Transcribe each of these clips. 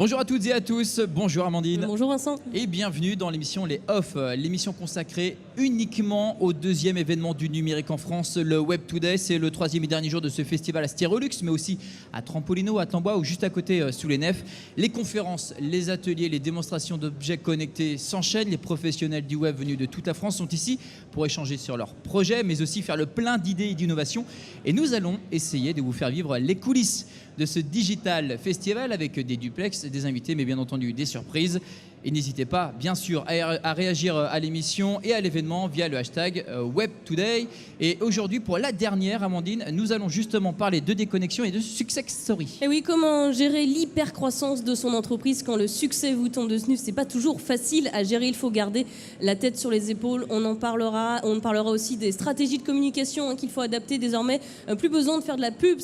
Bonjour à toutes et à tous, bonjour Amandine. Bonjour Vincent. Et bienvenue dans l'émission Les Off, l'émission consacrée uniquement au deuxième événement du numérique en France, le Web Today. C'est le troisième et dernier jour de ce festival à Styrolux, mais aussi à Trampolino, à Tlambois ou juste à côté sous les nefs. Les conférences, les ateliers, les démonstrations d'objets connectés s'enchaînent. Les professionnels du web venus de toute la France sont ici pour échanger sur leurs projets, mais aussi faire le plein d'idées et d'innovations. Et nous allons essayer de vous faire vivre les coulisses de ce Digital Festival avec des duplex, des invités, mais bien entendu des surprises. Et n'hésitez pas, bien sûr, à réagir à l'émission et à l'événement via le hashtag WebToday. Et aujourd'hui, pour la dernière, Amandine, nous allons justement parler de déconnexion et de success story. Et oui, comment gérer l'hypercroissance de son entreprise quand le succès vous tombe dessus? C'est pas toujours facile à gérer, il faut garder la tête sur les épaules. On en parlera aussi des stratégies de communication qu'il faut adapter désormais. Plus besoin de faire de la pub,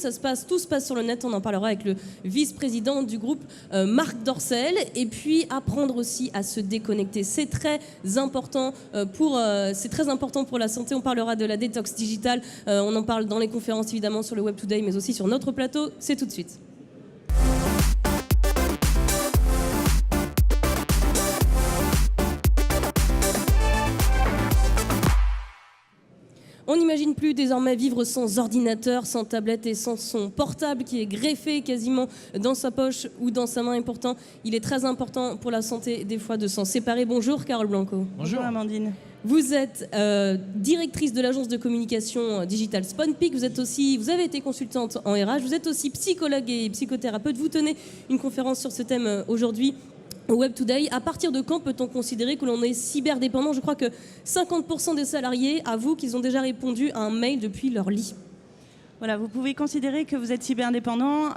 tout se passe sur le net. On en parlera avec le vice-président du groupe, Marc Dorcel. Et puis apprendre aussi à se déconnecter. C'est très important pour la santé. On parlera de la détox digitale. On en parle dans les conférences évidemment sur le Web Today, mais aussi sur notre plateau. C'est tout de suite. On n'imagine plus désormais vivre sans ordinateur, sans tablette et sans son portable qui est greffé quasiment dans sa poche ou dans sa main. Et pourtant, il est très important pour la santé des fois de s'en séparer. Bonjour Carole Blanco. Bonjour Amandine. Vous êtes directrice de l'agence de communication Digital Spawnpeak. Vous avez été consultante en RH. Vous êtes aussi psychologue et psychothérapeute. Vous tenez une conférence sur ce thème aujourd'hui au Web Today. À partir de quand peut-on considérer que l'on est cyberdépendant? Je crois que 50% des salariés avouent qu'ils ont déjà répondu à un mail depuis leur lit. Voilà, vous pouvez considérer que vous êtes cyberdépendant,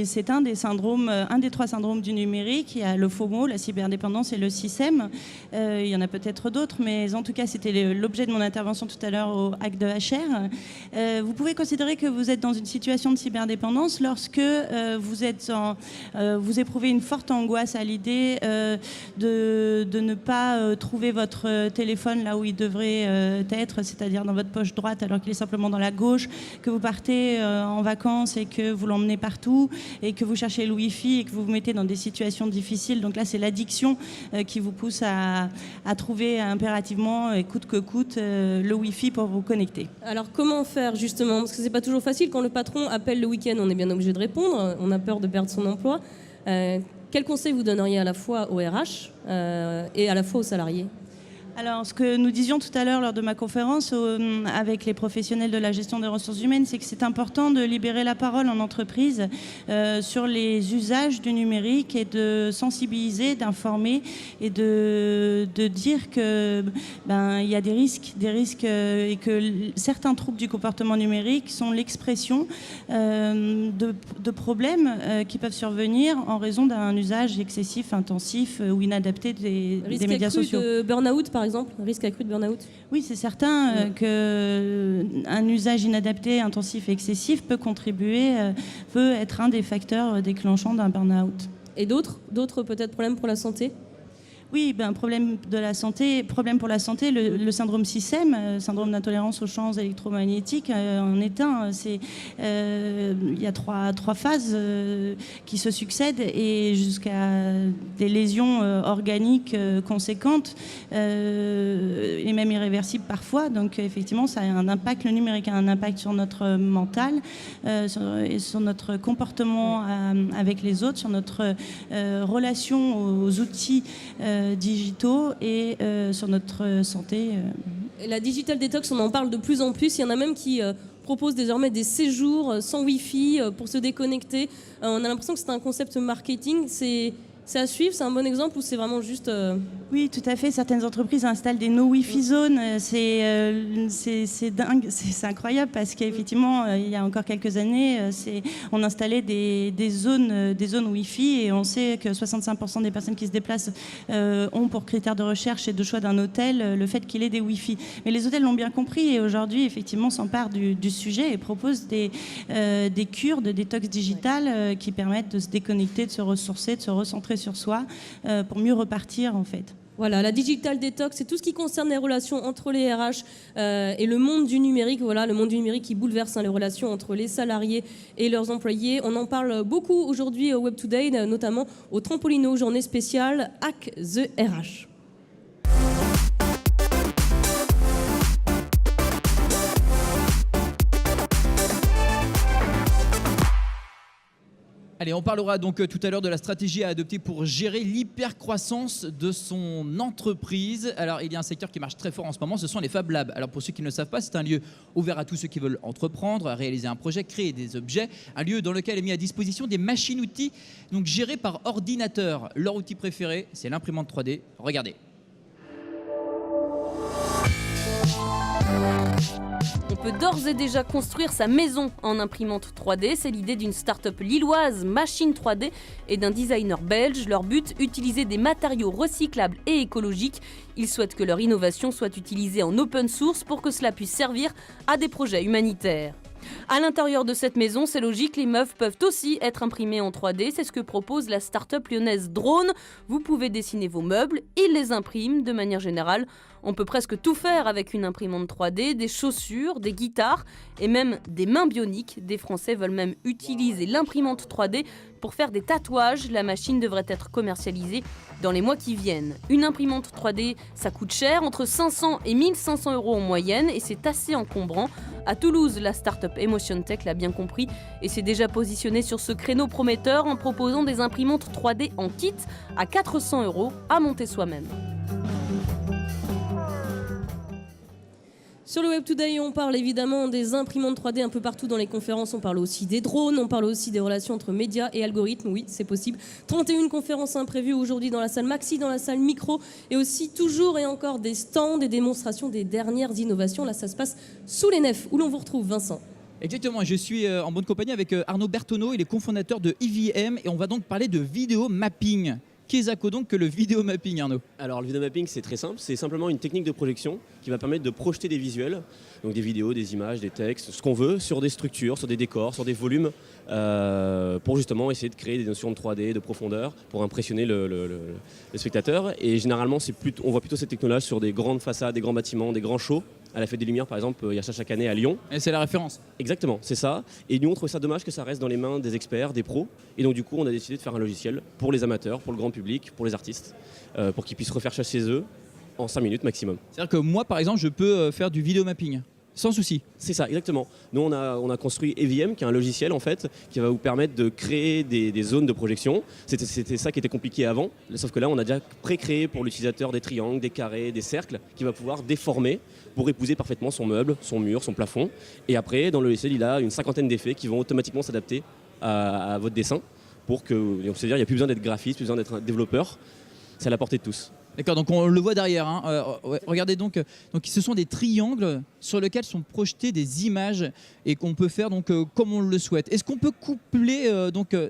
c'est un des 3 syndromes du numérique. Il y a le FOMO, la cyberdépendance et le SISM. Il y en a peut-être d'autres, mais en tout cas, c'était l'objet de mon intervention tout à l'heure au hack de HR. Vous pouvez considérer que vous êtes dans une situation de cyberdépendance lorsque vous éprouvez une forte angoisse à l'idée de ne pas trouver votre téléphone là où il devrait être, c'est-à-dire dans votre poche droite alors qu'il est simplement dans la gauche, que vous partez en vacances et que vous l'emmenez partout et que vous cherchez le Wi-Fi et que vous vous mettez dans des situations difficiles. Donc là, c'est l'addiction qui vous pousse à trouver impérativement, et coûte que coûte, le Wi-Fi pour vous connecter. Alors comment faire justement? Parce que c'est pas toujours facile quand le patron appelle le week-end, on est bien obligé de répondre, on a peur de perdre son emploi. Quel conseil vous donneriez à la fois au RH et à la fois aux salariés? Alors, ce que nous disions tout à l'heure lors de ma conférence avec les professionnels de la gestion des ressources humaines, c'est que c'est important de libérer la parole en entreprise sur les usages du numérique et de sensibiliser, d'informer et de dire que il y a des risques et que certains troubles du comportement numérique sont l'expression de problèmes qui peuvent survenir en raison d'un usage excessif, intensif ou inadapté des médias sociaux. Risque accru de burn-out par exemple, risque accru de burn-out? Oui, c'est certain qu'un usage inadapté, intensif et excessif peut être un des facteurs déclenchants d'un burn-out. Et d'autres peut-être problèmes pour la santé? Oui, problème pour la santé, le syndrome SISM, syndrome d'intolérance aux champs électromagnétiques, en est un. Il y a trois phases qui se succèdent et jusqu'à des lésions organiques conséquentes et même irréversibles parfois. Donc effectivement, ça a un impact. Le numérique a un impact sur notre mental, sur notre comportement avec les autres, sur notre relation aux outils digitaux et sur notre santé. La digital detox, on en parle de plus en plus. Il y en a même qui proposent désormais des séjours sans Wi-Fi pour se déconnecter. On a l'impression que c'est un concept marketing. C'est à suivre, c'est un bon exemple ou c'est vraiment juste... Oui, tout à fait. Certaines entreprises installent des no Wi-Fi zones. C'est dingue, c'est incroyable parce qu'effectivement, il y a encore quelques années, on installait des zones Wi-Fi et on sait que 65% des personnes qui se déplacent ont pour critère de recherche et de choix d'un hôtel le fait qu'il ait des Wi-Fi. Mais les hôtels l'ont bien compris et aujourd'hui, effectivement, s'emparent du sujet et proposent des cures de détox digitale qui permettent de se déconnecter, de se ressourcer, de se recentrer sur soi pour mieux repartir en fait. Voilà, la digital detox, c'est tout ce qui concerne les relations entre les RH et le monde du numérique. Voilà, le monde du numérique qui bouleverse les relations entre les salariés et leurs employés. On en parle beaucoup aujourd'hui au Web Today, notamment au Trampolino, journée spéciale Hack the RH. Allez, on parlera donc tout à l'heure de la stratégie à adopter pour gérer l'hypercroissance de son entreprise. Alors, il y a un secteur qui marche très fort en ce moment, ce sont les Fab Labs. Alors, pour ceux qui ne le savent pas, c'est un lieu ouvert à tous ceux qui veulent entreprendre, réaliser un projet, créer des objets. Un lieu dans lequel est mis à disposition des machines-outils, donc gérées par ordinateur. Leur outil préféré, c'est l'imprimante 3D. Regardez. On peut d'ores et déjà construire sa maison en imprimante 3D. C'est l'idée d'une start-up lilloise, Machine 3D, et d'un designer belge. Leur but, utiliser des matériaux recyclables et écologiques. Ils souhaitent que leur innovation soit utilisée en open source pour que cela puisse servir à des projets humanitaires. À l'intérieur de cette maison, c'est logique, les meubles peuvent aussi être imprimés en 3D. C'est ce que propose la start-up lyonnaise Drone. Vous pouvez dessiner vos meubles, ils les impriment. De manière générale, on peut presque tout faire avec une imprimante 3D, des chaussures, des guitares et même des mains bioniques. Des Français veulent même utiliser l'imprimante 3D pour faire des tatouages. La machine devrait être commercialisée dans les mois qui viennent. Une imprimante 3D, ça coûte cher, entre 500 et 1500 € en moyenne, et c'est assez encombrant. À Toulouse, la start-up Emotion Tech l'a bien compris et s'est déjà positionnée sur ce créneau prometteur en proposant des imprimantes 3D en kit à 400 € à monter soi-même. Sur le Web Today, on parle évidemment des imprimantes 3D un peu partout dans les conférences. On parle aussi des drones, on parle aussi des relations entre médias et algorithmes. Oui, c'est possible. 31 conférences imprévues aujourd'hui dans la salle Maxi, dans la salle Micro, et aussi toujours et encore des stands, des démonstrations des dernières innovations. Là, ça se passe sous les nefs, où l'on vous retrouve, Vincent. Exactement, je suis en bonne compagnie avec Arnaud Bertonneau, il est cofondateur de EVM, et on va donc parler de vidéo mapping. Qu'est-ce donc que le vidéo mapping, Arnaud? Alors le vidéo mapping, c'est très simple, c'est simplement une technique de projection qui va permettre de projeter des visuels, donc des vidéos, des images, des textes, ce qu'on veut, sur des structures, sur des décors, sur des volumes, pour justement essayer de créer des notions de 3D, de profondeur, pour impressionner le spectateur. Et généralement, on voit plutôt cette technologie sur des grandes façades, des grands bâtiments, des grands shows. À la Fête des Lumières, par exemple, il y a ça chaque année à Lyon. Et c'est la référence. Exactement, c'est ça. Et nous, on trouve ça dommage que ça reste dans les mains des experts, des pros. Et donc, du coup, on a décidé de faire un logiciel pour les amateurs, pour le grand public, pour les artistes, pour qu'ils puissent refaire ça chez eux en 5 minutes maximum. C'est-à-dire que moi, par exemple, je peux faire du vidéo mapping sans souci. C'est ça, exactement. Nous, on a construit EVM, qui est un logiciel en fait, qui va vous permettre de créer des zones de projection. C'était ça qui était compliqué avant, sauf que là, on a déjà pré-créé pour l'utilisateur des triangles, des carrés, des cercles, qui va pouvoir déformer pour épouser parfaitement son meuble, son mur, son plafond. Et après, dans le logiciel, il a une 50aine d'effets qui vont automatiquement s'adapter à votre dessin pour que, c'est-à-dire, il n'y a plus besoin d'être graphiste, plus besoin d'être un développeur. C'est à la portée de tous. D'accord, donc on le voit derrière. Ouais, regardez donc ce sont des triangles sur lesquels sont projetées des images et qu'on peut faire donc comme on le souhaite. Est-ce qu'on peut coupler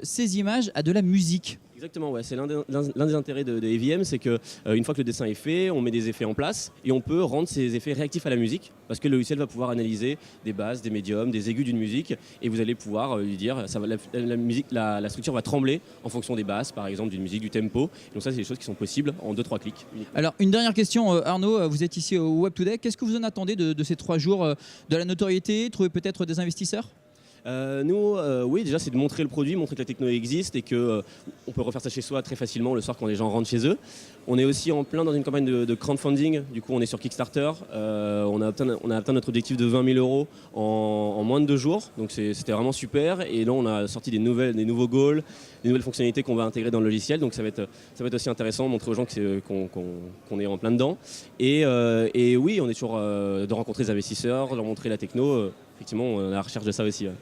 ces images à de la musique ? Exactement, ouais. C'est l'un des intérêts de EVM, c'est qu'une fois que le dessin est fait, on met des effets en place et on peut rendre ces effets réactifs à la musique parce que le logiciel va pouvoir analyser des basses, des médiums, des aigus d'une musique et vous allez pouvoir lui dire la structure va trembler en fonction des basses, par exemple d'une musique, du tempo. Donc ça, c'est des choses qui sont possibles en 2-3 clics. Uniquement. Alors une dernière question, Arnaud, vous êtes ici au Web Today. Qu'est-ce que vous en attendez de ces 3 jours de la notoriété, trouver peut-être des investisseurs ? Oui, déjà c'est de montrer le produit, montrer que la techno existe et qu'on peut refaire ça chez soi très facilement le soir quand les gens rentrent chez eux. On est aussi en plein dans une campagne de crowdfunding, du coup on est sur Kickstarter, on a atteint notre objectif de 20 000 € en moins de 2 jours, donc c'était vraiment super. Et là on a sorti des nouveaux goals, des nouvelles fonctionnalités qu'on va intégrer dans le logiciel, donc ça va être aussi intéressant de montrer aux gens qu'on est en plein dedans. Et oui, on est toujours de rencontrer des investisseurs, leur montrer la techno, effectivement on est à la recherche de ça aussi. Ouais.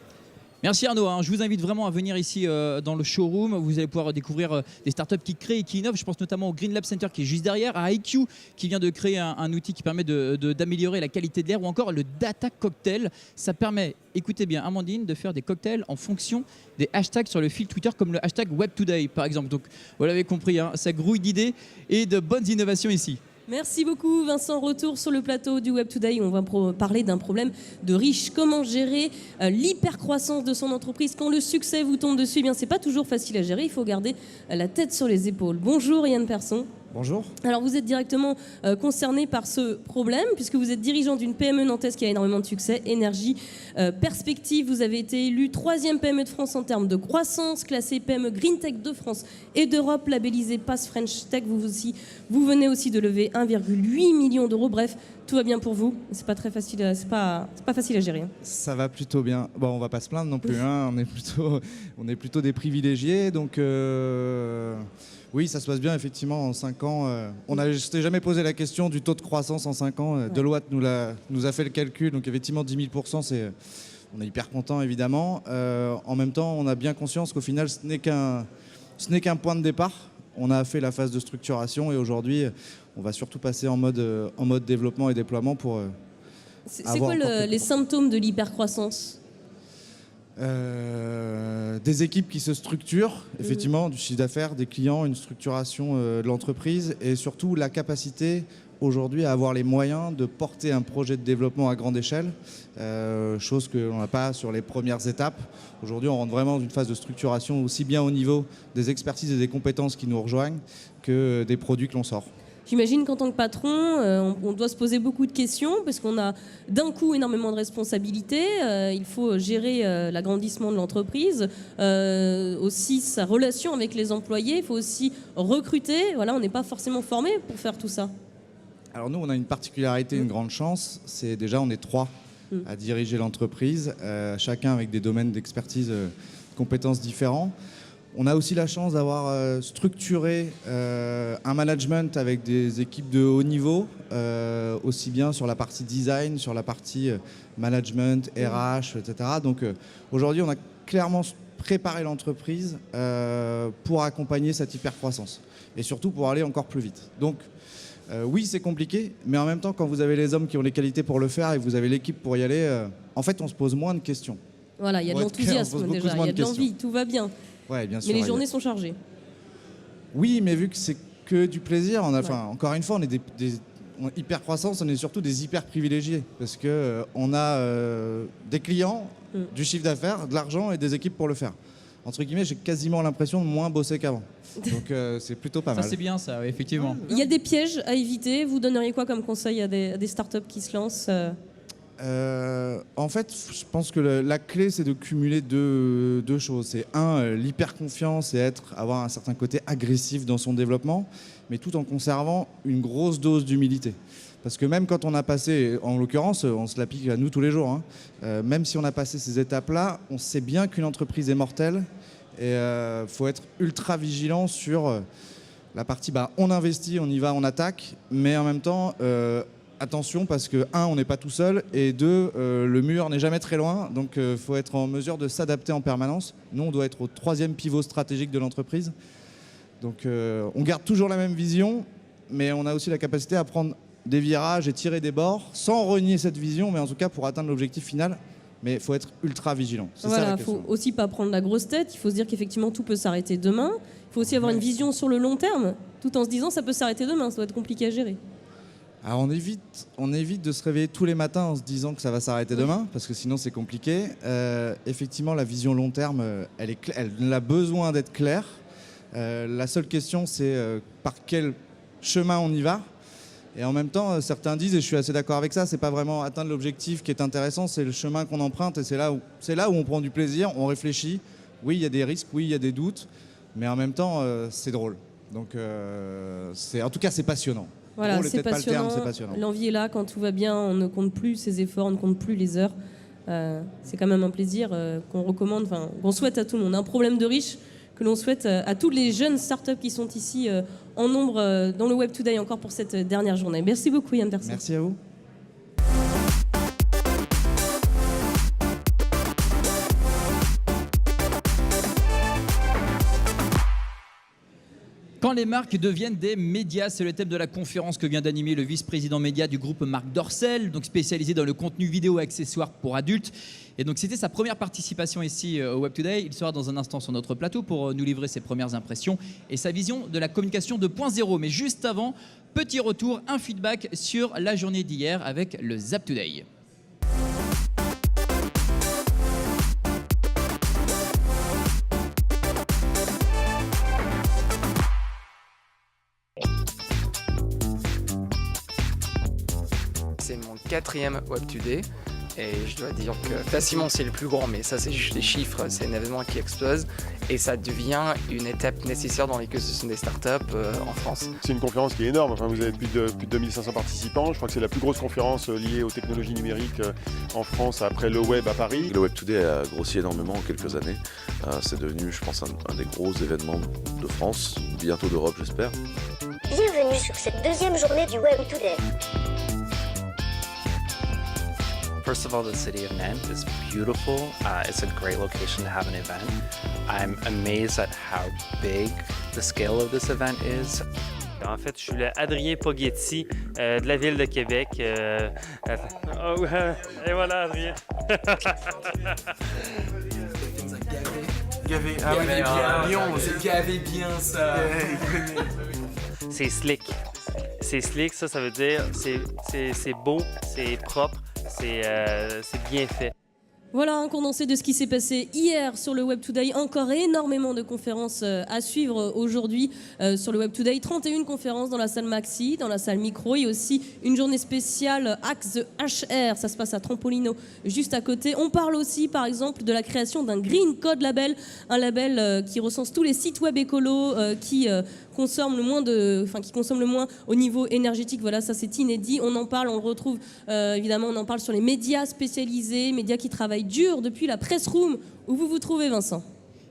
Merci Arnaud, je vous invite vraiment à venir ici dans le showroom. Vous allez pouvoir découvrir des startups qui créent et qui innovent. Je pense notamment au Green Lab Center qui est juste derrière, à IQ qui vient de créer un outil qui permet d'améliorer la qualité de l'air, ou encore le Data Cocktail. Ça permet, écoutez bien Amandine, de faire des cocktails en fonction des hashtags sur le fil Twitter, comme le hashtag WebToday par exemple. Donc vous l'avez compris, ça grouille d'idées et de bonnes innovations ici. Merci beaucoup Vincent. Retour sur le plateau du Web Today. On va parler d'un problème de riche. Comment gérer l'hypercroissance de son entreprise quand le succès vous tombe dessus? Eh bien, c'est pas toujours facile à gérer. Il faut garder la tête sur les épaules. Bonjour Yann Persson. Bonjour. Alors vous êtes directement concerné par ce problème puisque vous êtes dirigeant d'une PME nantaise qui a énormément de succès, Énergie Perspective. Vous avez été élu 3e PME de France en termes de croissance, classé PME Green Tech de France et d'Europe, labellisé Pass French Tech. Vous venez aussi de lever 1,8 million d'euros. Bref, tout va bien pour vous. C'est pas très facile, c'est pas facile à gérer. Ça va plutôt bien. Bon, on va pas se plaindre non plus. Hein. On est plutôt des privilégiés. Donc, oui, ça se passe bien effectivement en 5 ans. On ne s'était jamais posé la question du taux de croissance en 5 ans. Ouais. Deloitte nous a fait le calcul. Donc, effectivement, 10 000%, on est hyper content évidemment. En même temps, on a bien conscience qu'au final, ce n'est qu'un point de départ. On a fait la phase de structuration et aujourd'hui, on va surtout passer en mode développement et déploiement pour. C'est quoi les symptômes de l'hypercroissance ? Des équipes qui se structurent, effectivement, du chiffre d'affaires, des clients, une structuration de l'entreprise et surtout la capacité aujourd'hui à avoir les moyens de porter un projet de développement à grande échelle, chose que l'on n'a pas sur les premières étapes. Aujourd'hui, on rentre vraiment dans une phase de structuration aussi bien au niveau des expertises et des compétences qui nous rejoignent que des produits que l'on sort. J'imagine qu'en tant que patron, on doit se poser beaucoup de questions parce qu'on a d'un coup énormément de responsabilités. Il faut gérer l'agrandissement de l'entreprise, aussi sa relation avec les employés. Il faut aussi recruter. Voilà, on n'est pas forcément formé pour faire tout ça. Alors nous, on a une particularité, une grande chance. C'est déjà, on est 3 à diriger l'entreprise, chacun avec des domaines d'expertise, compétences différents. On a aussi la chance d'avoir structuré un management avec des équipes de haut niveau, aussi bien sur la partie design, sur la partie management, RH, etc. Donc aujourd'hui, on a clairement préparé l'entreprise pour accompagner cette hypercroissance et surtout pour aller encore plus vite. Donc oui, c'est compliqué, mais en même temps, quand vous avez les hommes qui ont les qualités pour le faire et que vous avez l'équipe pour y aller, en fait, on se pose moins de questions. Voilà, il y a de l'enthousiasme déjà, il y a de l'envie, tout va bien. Ouais, bien sûr, mais les journées sont chargées. Oui, mais vu que c'est que du plaisir, encore une fois, on est hyper croissance, on est surtout des hyper privilégiés parce que on a des clients, du chiffre d'affaires, de l'argent et des équipes pour le faire. Entre guillemets, j'ai quasiment l'impression de moins bosser qu'avant. Donc c'est plutôt pas mal. Ça c'est bien ça, effectivement. Il y a des pièges à éviter. Vous donneriez quoi comme conseil à des startups qui se lancent En fait, je pense que la clé, c'est de cumuler deux choses. C'est l'hyper-confiance et avoir un certain côté agressif dans son développement, mais tout en conservant une grosse dose d'humilité. Parce que même quand on a passé, en l'occurrence, on se l'applique à nous tous les jours, hein, même si on a passé ces étapes-là, on sait bien qu'une entreprise est mortelle et faut être ultra vigilant sur la partie on investit, on y va, on attaque, mais en même temps... attention parce que, on n'est pas tout seul et 2, le mur n'est jamais très loin, donc il faut être en mesure de s'adapter en permanence. Nous, on doit être au 3e pivot stratégique de l'entreprise. Donc on garde toujours la même vision, mais on a aussi la capacité à prendre des virages et tirer des bords sans renier cette vision, mais en tout cas pour atteindre l'objectif final. Mais il faut être ultra vigilant. Voilà, il ne faut aussi pas prendre la grosse tête. Il faut se dire qu'effectivement tout peut s'arrêter demain. Il faut aussi avoir une vision sur le long terme, tout en se disant ça peut s'arrêter demain, ça doit être compliqué à gérer. Alors on évite de se réveiller tous les matins en se disant que ça va s'arrêter demain, parce que sinon c'est compliqué. Effectivement, la vision long terme, elle a besoin d'être claire. La seule question, c'est par quel chemin on y va. Et en même temps, certains disent, et je suis assez d'accord avec ça, c'est pas vraiment atteindre l'objectif qui est intéressant, c'est le chemin qu'on emprunte, et c'est là où on prend du plaisir, on réfléchit. Oui, il y a des risques, oui, il y a des doutes, mais en même temps, c'est drôle. Donc, en tout cas, c'est passionnant. Voilà, c'est passionnant. L'envie est là quand tout va bien, on ne compte plus ses efforts, on ne compte plus les heures. C'est quand même un plaisir qu'on recommande, qu'on souhaite à tout le monde. Un problème de riche que l'on souhaite à tous les jeunes startups qui sont ici en nombre dans le Web Today encore pour cette dernière journée. Merci beaucoup Yann Persson. Merci à vous. Quand les marques deviennent des médias, c'est le thème de la conférence que vient d'animer le vice-président média du groupe Marc Dorcel, donc spécialisé dans le contenu vidéo et accessoires pour adultes. Et donc c'était sa première participation ici au Web Today. Il sera dans un instant sur notre plateau pour nous livrer ses premières impressions et sa vision de la communication 2.0. Mais juste avant, petit retour, un feedback sur la journée d'hier avec le Zap Today. 4e Web Today. Et je dois dire que facilement c'est le plus grand, mais ça c'est juste des chiffres, c'est un événement qui explose et ça devient une étape nécessaire dans l'écosystème des startups en France. C'est une conférence qui est énorme, enfin, vous avez plus de 2500 participants, je crois que c'est la plus grosse conférence liée aux technologies numériques en France après le web à Paris. Le Web Today a grossi énormément en quelques années, c'est devenu je pense un des gros événements de France, bientôt d'Europe j'espère. Bienvenue sur cette deuxième journée du Web Today. First of all, the city of Nantes is beautiful. It's a great location to have an event. I'm amazed at how big the scale of this event is. En fait, je suis le Adrien Poggetti de la ville de Québec. Et voilà, Adrien. Gavé. Ah oui, à Lyon, c'est gavé bien ça. C'est slick. C'est slick, ça veut dire c'est beau, c'est propre. C'est bien fait. Voilà un condensé de ce qui s'est passé hier sur le Web Today. Encore énormément de conférences à suivre aujourd'hui sur le Web Today. 31 conférences dans la salle Maxi, dans la salle Micro et aussi une journée spéciale Axe the HR. Ça se passe à Trampolino, juste à côté. On parle aussi, par exemple, de la création d'un Green Code Label, un label qui recense tous les sites web écolos qui consomment le moins au niveau énergétique. Voilà, ça c'est inédit. On en parle, on le retrouve évidemment. On en parle sur les médias spécialisés, médias qui travaillent dur depuis la Press Room où vous vous trouvez, Vincent.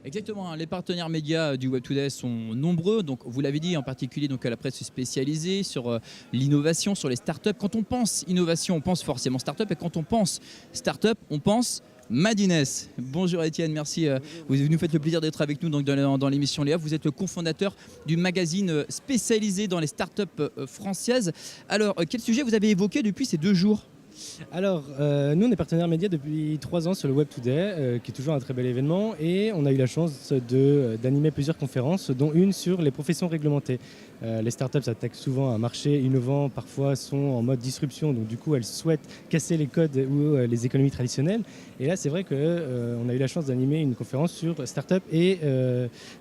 Exactement, les partenaires médias du Web Today sont nombreux, donc vous l'avez dit, en particulier donc à la presse spécialisée sur l'innovation, sur les startups. Quand on pense innovation, on pense forcément startup, et quand on pense startup, on pense Madines. Bonjour Étienne, merci. Vous nous faites le plaisir d'être avec nous donc, dans l'émission Léa. Vous êtes le cofondateur du magazine spécialisé dans les startups françaises. Alors, quel sujet vous avez évoqué depuis ces 2 jours ? Alors, nous, on est partenaire média depuis 3 ans sur le Web Today, qui est toujours un très bel événement. Et on a eu la chance d'animer plusieurs conférences, dont une sur les professions réglementées. Les startups s'attaquent souvent à un marché innovant, parfois sont en mode disruption, donc du coup elles souhaitent casser les codes ou les économies traditionnelles. Et là c'est vrai qu'on a eu la chance d'animer une conférence sur startups et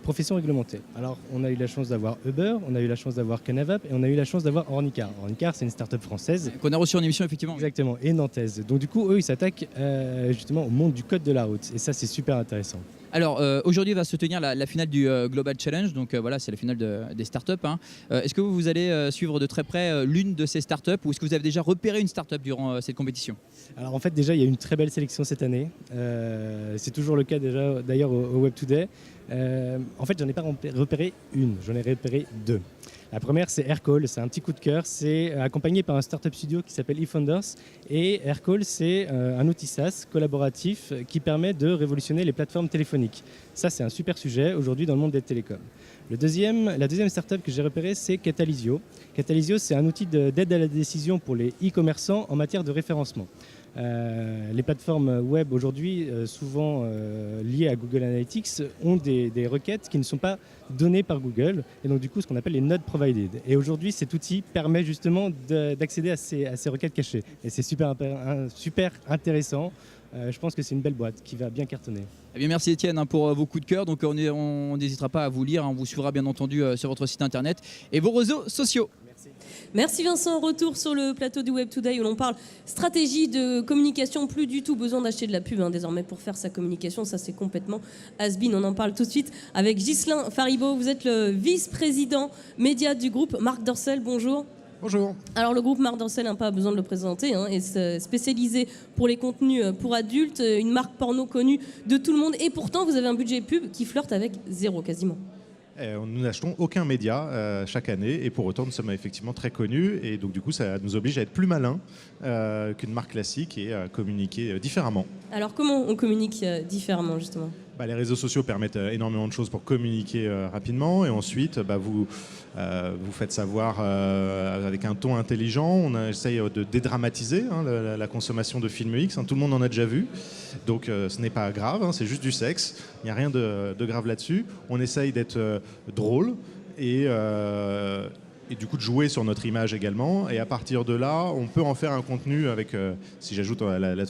professions réglementées. Alors on a eu la chance d'avoir Uber, on a eu la chance d'avoir Canavap et on a eu la chance d'avoir Ornicar. Ornicar c'est une startup française. Qu'on a reçu en émission effectivement. Exactement, et nantaise. Donc du coup eux ils s'attaquent justement au monde du code de la route et ça c'est super intéressant. Alors aujourd'hui va se tenir la finale du Global Challenge, donc voilà c'est la finale des startups. Hein. Est-ce que vous allez suivre de très près l'une de ces startups ou est-ce que vous avez déjà repéré une startup durant cette compétition ? Alors en fait déjà il y a une très belle sélection cette année, c'est toujours le cas déjà d'ailleurs au Web Today. En fait j'en ai pas repéré une, j'en ai repéré 2. La première, c'est Aircall, c'est un petit coup de cœur. C'est accompagné par un startup studio qui s'appelle eFounders. Et Aircall, c'est un outil SaaS collaboratif qui permet de révolutionner les plateformes téléphoniques. Ça, c'est un super sujet aujourd'hui dans le monde des télécoms. La deuxième startup que j'ai repérée, c'est Catalysio. Catalysio, c'est un outil d'aide à la décision pour les e-commerçants en matière de référencement. Les plateformes web aujourd'hui, souvent liées à Google Analytics, ont des requêtes qui ne sont pas données par Google, et donc du coup ce qu'on appelle les node provided. Et aujourd'hui, cet outil permet justement d'accéder à ces requêtes cachées. Et c'est super intéressant. Je pense que c'est une belle boîte qui va bien cartonner. Eh bien, merci Étienne pour vos coups de cœur. Donc on n'hésitera pas à vous lire. On vous suivra bien entendu sur votre site internet et vos réseaux sociaux. Merci Vincent, retour sur le plateau du Web Today où l'on parle stratégie de communication, plus du tout besoin d'acheter de la pub désormais pour faire sa communication, ça c'est complètement has-been. On en parle tout de suite avec Ghislain Faribault, vous êtes le vice-président média du groupe Marc Dorcel, bonjour. Bonjour. Alors le groupe Marc Dorcel n'a pas besoin de le présenter, est spécialisé pour les contenus pour adultes, une marque porno connue de tout le monde et pourtant vous avez un budget pub qui flirte avec 0 quasiment. Nous n'achetons aucun média chaque année et pour autant nous sommes effectivement très connus et donc du coup ça nous oblige à être plus malins qu'une marque classique et à communiquer différemment. Alors comment on communique différemment justement ? Les réseaux sociaux permettent énormément de choses pour communiquer rapidement et ensuite vous faites savoir avec un ton intelligent. On essaye de dédramatiser la consommation de films X. Tout le monde en a déjà vu, donc ce n'est pas grave, c'est juste du sexe. Il n'y a rien de grave là-dessus. On essaye d'être drôle et du coup de jouer sur notre image également. Et à partir de là, on peut en faire un contenu avec, si j'ajoute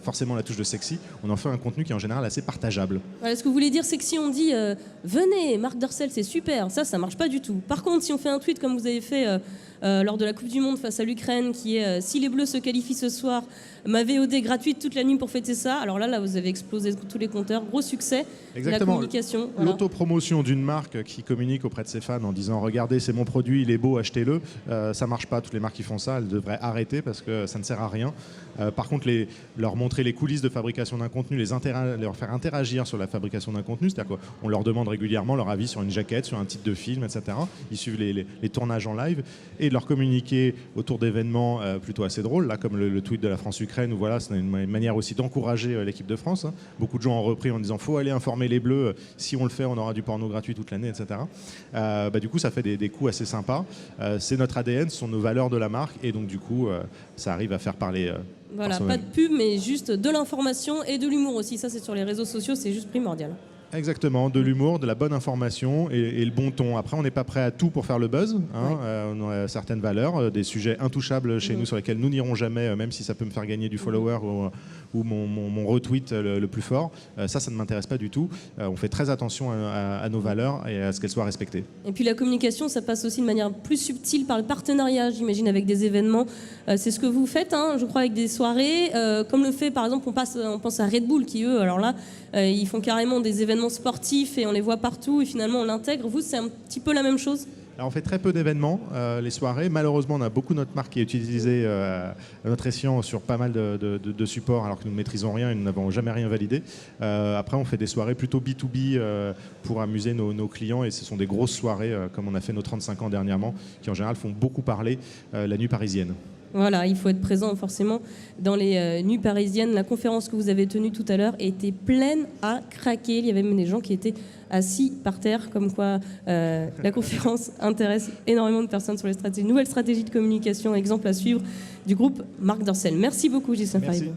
forcément la touche de sexy, on en fait un contenu qui est en général assez partageable. Voilà, ce que vous voulez dire, c'est que si on dit venez, Marc Dorcel, c'est super, ça marche pas du tout. Par contre, si on fait un tweet comme vous avez fait lors de la Coupe du Monde face à l'Ukraine, qui est si les Bleus se qualifient ce soir, ma VOD gratuite toute la nuit pour fêter ça. Alors là, vous avez explosé tous les compteurs. Gros succès. Exactement. La communication. Voilà. L'autopromotion d'une marque qui communique auprès de ses fans en disant regardez, c'est mon produit, il est beau, achetez-le. Ça marche pas. Toutes les marques qui font ça, elles devraient arrêter parce que ça ne sert à rien. Par contre, leur montrer les coulisses de fabrication d'un contenu, leur faire interagir sur la fabrication d'un contenu, c'est-à-dire qu'on leur demande régulièrement leur avis sur une jaquette, sur un titre de film, etc. Ils suivent les tournages en live et de leur communiquer autour d'événements plutôt assez drôles, là, comme le tweet de la France-Ukraine, où voilà, c'est une manière aussi d'encourager l'équipe de France. Hein. Beaucoup de gens ont repris en disant faut aller informer les Bleus, si on le fait, on aura du porno gratuit toute l'année, etc. Du coup, ça fait des coups assez sympas. C'est notre ADN, ce sont nos valeurs de la marque, et donc du coup, ça arrive à faire parler. Voilà, pas de pub, mais juste de l'information et de l'humour aussi. Ça, c'est sur les réseaux sociaux, c'est juste primordial. Exactement, de l'humour, de la bonne information et le bon ton. Après, on n'est pas prêt à tout pour faire le buzz. Hein. On a certaines valeurs, des sujets intouchables chez nous sur lesquels nous n'irons jamais, même si ça peut me faire gagner du follower ou mon retweet le plus fort. Ça ne m'intéresse pas du tout. On fait très attention à nos valeurs et à ce qu'elles soient respectées. Et puis la communication, ça passe aussi de manière plus subtile par le partenariat, j'imagine, avec des événements. C'est ce que vous faites, hein, je crois, avec des soirées. Comme le fait, par exemple, on pense à Red Bull qui, eux, alors là, ils font carrément des événements sportifs et on les voit partout et finalement on l'intègre. Vous, c'est un petit peu la même chose ? Alors on fait très peu d'événements, les soirées. Malheureusement, on a beaucoup notre marque qui est utilisée à notre escient sur pas mal de supports, alors que nous ne maîtrisons rien et nous n'avons jamais rien validé. Après, on fait des soirées plutôt B2B pour amuser nos clients, et ce sont des grosses soirées, comme on a fait nos 35 ans dernièrement, qui en général font beaucoup parler la nuit parisienne. Voilà, il faut être présent forcément dans les nuits parisiennes. La conférence que vous avez tenue tout à l'heure était pleine à craquer. Il y avait même des gens qui étaient assis par terre, comme quoi la conférence intéresse énormément de personnes sur les nouvelles stratégies de communication, exemple à suivre du groupe Marc Dorcel. Merci beaucoup, Gislain Faribault.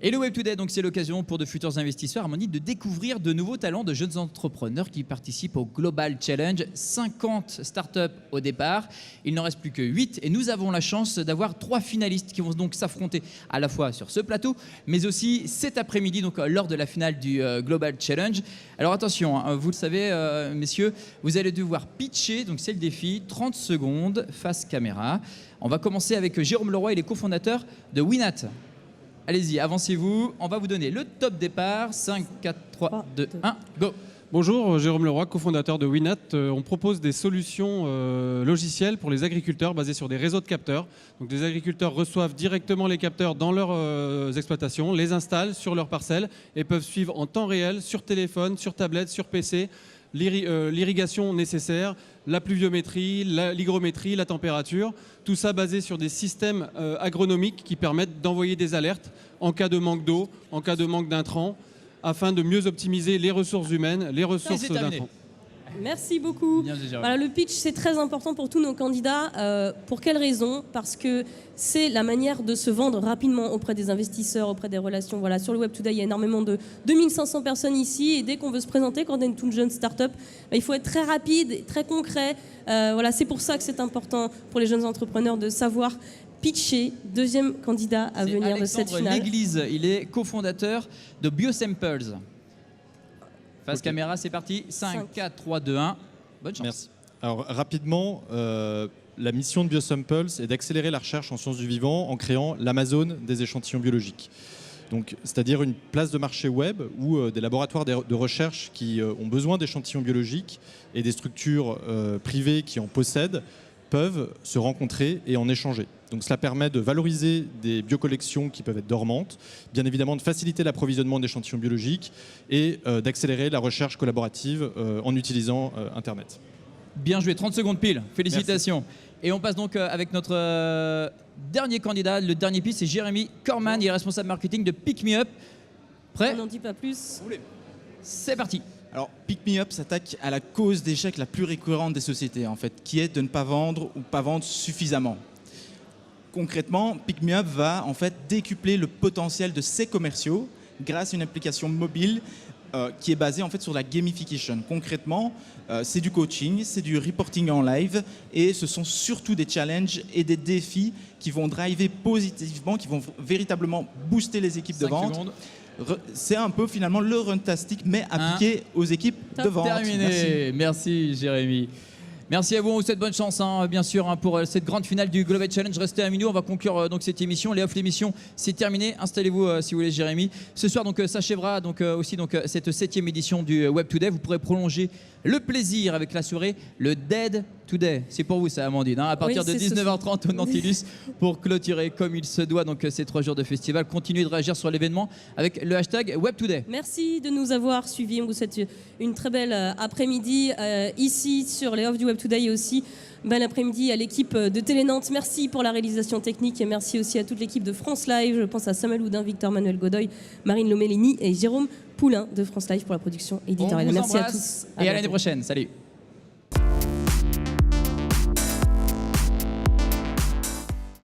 Et le Web Today, donc c'est l'occasion pour de futurs investisseurs, à mon avis, de découvrir de nouveaux talents de jeunes entrepreneurs qui participent au Global Challenge. 50 startups au départ, il n'en reste plus que 8 et nous avons la chance d'avoir 3 finalistes qui vont donc s'affronter à la fois sur ce plateau, mais aussi cet après-midi, donc lors de la finale du Global Challenge. Alors attention, hein, vous le savez, messieurs, vous allez devoir pitcher, donc c'est le défi, 30 secondes face caméra. On va commencer avec Jérôme Leroy, il est cofondateur de Winat. Allez-y, avancez-vous. On va vous donner le top départ. 5, 4, 3, 2, 1, go. Bonjour, Jérôme Leroy, cofondateur de Winat. On propose des solutions logicielles pour les agriculteurs basées sur des réseaux de capteurs. Donc, des agriculteurs reçoivent directement les capteurs dans leurs exploitations, les installent sur leurs parcelles et peuvent suivre en temps réel sur téléphone, sur tablette, sur PC l'irrigation nécessaire, la pluviométrie, l'hygrométrie, la température, tout ça basé sur des systèmes agronomiques qui permettent d'envoyer des alertes en cas de manque d'eau, en cas de manque d'intrants, afin de mieux optimiser les ressources humaines, les ressources d'intrants. Merci beaucoup. Voilà, le pitch, c'est très important pour tous nos candidats. Pour quelle raison ? Parce que c'est la manière de se vendre rapidement auprès des investisseurs, auprès des relations. Voilà, sur le Web Today, il y a énormément de 2500 personnes ici. Et dès qu'on veut se présenter, quand on est une toute jeune start-up, il faut être très rapide, très concret. Voilà, c'est pour ça que c'est important pour les jeunes entrepreneurs de savoir pitcher. Deuxième candidat à venir de cette finale. L'Église, il est cofondateur de Biosamples. Face caméra, c'est parti. 5, 4, 3, 2, 1. Bonne chance. Merci. Alors, rapidement, la mission de Biosamples est d'accélérer la recherche en sciences du vivant en créant l'Amazon des échantillons biologiques. Donc, c'est-à-dire une place de marché web où des laboratoires de recherche qui ont besoin d'échantillons biologiques et des structures privées qui en possèdent peuvent se rencontrer et en échanger. Donc cela permet de valoriser des biocollections qui peuvent être dormantes, bien évidemment de faciliter l'approvisionnement d'échantillons biologiques et d'accélérer la recherche collaborative en utilisant Internet. Bien joué, 30 secondes pile, félicitations. Merci. Et on passe donc avec notre dernier candidat, le dernier pitch, c'est Jérémy Corman, il est responsable marketing de Pick Me Up. Prêt ? On n'en dit pas plus. C'est parti. Alors, Pick Me Up s'attaque à la cause d'échec la plus récurrente des sociétés, en fait, qui est de ne pas vendre ou pas vendre suffisamment. Concrètement, Pick Me Up va en fait décupler le potentiel de ses commerciaux grâce à une application mobile qui est basé en fait sur la gamification. Concrètement, c'est du coaching, c'est du reporting en live et ce sont surtout des challenges et des défis qui vont driver positivement, qui vont véritablement booster les équipes de 5 vente. secondes. C'est un peu finalement le Runtastic mais appliqué aux équipes de vente. Terminé. Merci Jérémy. Merci à vous, on vous souhaite bonne chance bien sûr pour cette grande finale du Global Challenge. Restez à minuit, on va conclure donc cette émission. Les off, l'émission c'est terminé. Installez-vous si vous voulez Jérémy. Ce soir donc s'achèvera aussi cette 7e édition du Web Today. Vous pourrez prolonger le plaisir avec la soirée le Dead Today. C'est pour vous ça Amandine, à partir de 19h30 au Nautilus pour clôturer comme il se doit donc ces 3 jours de festival. Continuez de réagir sur l'événement avec le hashtag Web Today. Merci de nous avoir suivis. On vous souhaite une très belle après-midi ici sur les off du Web Today et aussi bon après-midi à l'équipe de Télé Nantes. Merci pour la réalisation technique et merci aussi à toute l'équipe de France Live. Je pense à Samuel Houdin, Victor Manuel Godoy, Marine Lomellini et Jérôme Poulain de France Live pour la production éditoriale. Merci à tous. Et à l'année prochaine. Salut.